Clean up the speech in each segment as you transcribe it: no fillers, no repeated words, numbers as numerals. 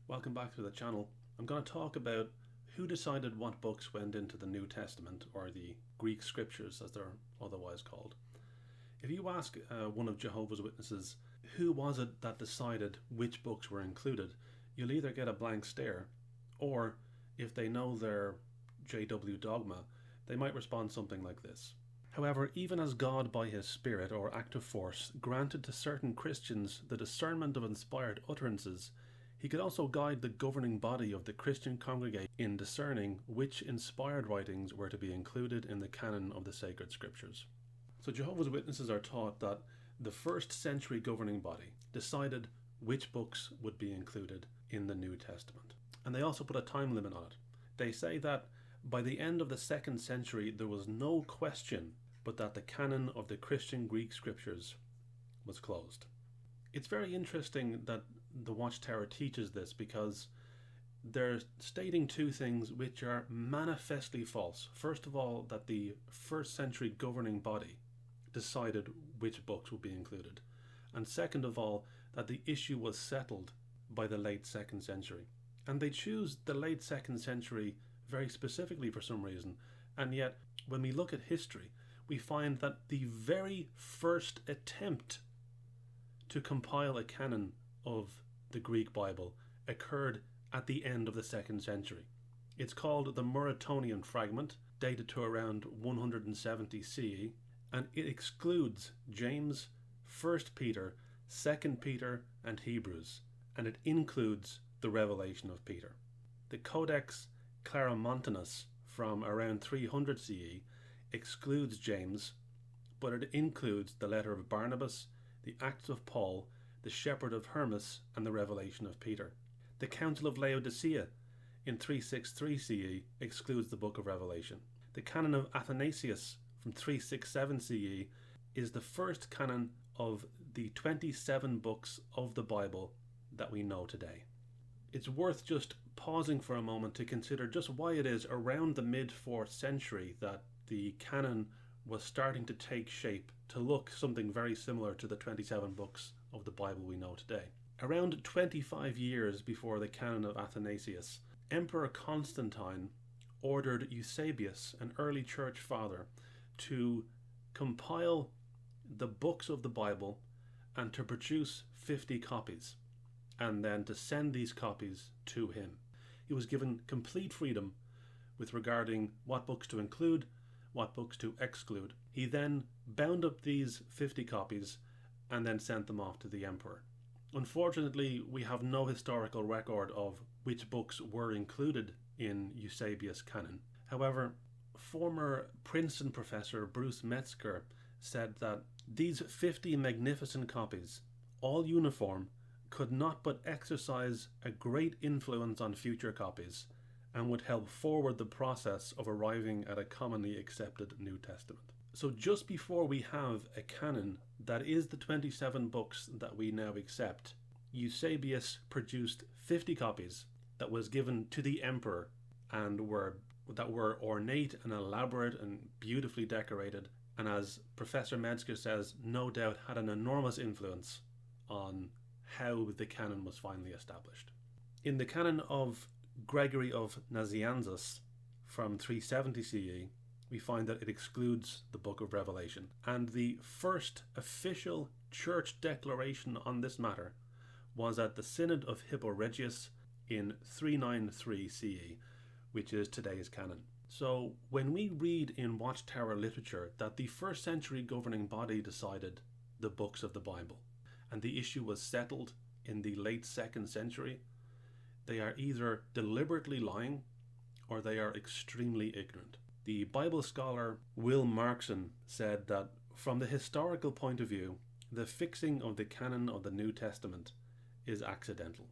Welcome back to the channel. I'm going to talk about who decided what books went into the New Testament, or the Greek scriptures as they're otherwise called. If you ask one of Jehovah's Witnesses who was it that decided which books were included, you'll either get a blank stare, or if they know their JW dogma, they might respond something like this. However, even as God by his Spirit or active force granted to certain Christians the discernment of inspired utterances, he could also guide the governing body of the Christian congregation in discerning which inspired writings were to be included in the canon of the sacred scriptures. So Jehovah's Witnesses are taught that the first century governing body decided which books would be included in the New Testament. And they also put a time limit on it. They say that by the end of the 2nd century there was no question but that the canon of the Christian Greek scriptures was closed. It's very interesting that the Watchtower teaches this, because they're stating two things which are manifestly false. First of all, that the 1st century governing body decided which books would be included, and second of all, that the issue was settled by the late 2nd century. And they choose the late 2nd century very specifically for some reason, and yet when we look at history, we find that the very first attempt to compile a canon of the Greek Bible occurred at the end of the 2nd century. It's called the Muratonian fragment, dated to around 170 CE, and it excludes James, 1st Peter, 2nd Peter, and Hebrews, and it includes the Revelation of Peter. The Codex Claromontanus from around 300 CE excludes James, but it includes the letter of Barnabas, the Acts of Paul, the Shepherd of Hermas, and the Revelation of Peter. The Council of Laodicea in 363 CE excludes the book of Revelation. The Canon of Athanasius from 367 CE is the first canon of the 27 books of the Bible that we know today. It's worth just pausing for a moment to consider just why it is around the mid-4th century that the canon was starting to take shape to look something very similar to the 27 books of the Bible we know today. Around 25 years before the canon of Athanasius, Emperor Constantine ordered Eusebius, an early church father, to compile the books of the Bible and to produce 50 copies, and then to send these copies to him. He was given complete freedom with regarding what books to include, what books to exclude. He then bound up these 50 copies and then sent them off to the emperor. Unfortunately, we have no historical record of which books were included in Eusebius' canon. However, former Princeton professor Bruce Metzger said that these 50 magnificent copies, all uniform, could not but exercise a great influence on future copies and would help forward the process of arriving at a commonly accepted New Testament. So just before we have a canon that is the 27 books that we now accept, Eusebius produced 50 copies that was given to the emperor and that were ornate and elaborate and beautifully decorated, and as Professor Metzger says, no doubt had an enormous influence on how the canon was finally established. In the canon of Gregory of Nazianzus from 370 CE, we find that it excludes the book of Revelation, and the first official church declaration on this matter was at the Synod of Hippo Regius in 393 CE, which is today's canon. So when we read in Watchtower literature that the 1st century governing body decided the books of the Bible and the issue was settled in the late 2nd century, they are either deliberately lying or they are extremely ignorant. The Bible scholar Will Markson said that from the historical point of view, the fixing of the canon of the New Testament is accidental.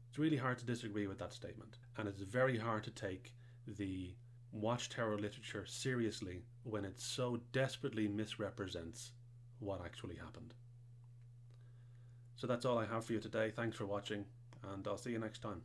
It's really hard to disagree with that statement, and it's very hard to take the Watchtower literature seriously when it so desperately misrepresents what actually happened. So that's all I have for you today. Thanks for watching, and I'll see you next time.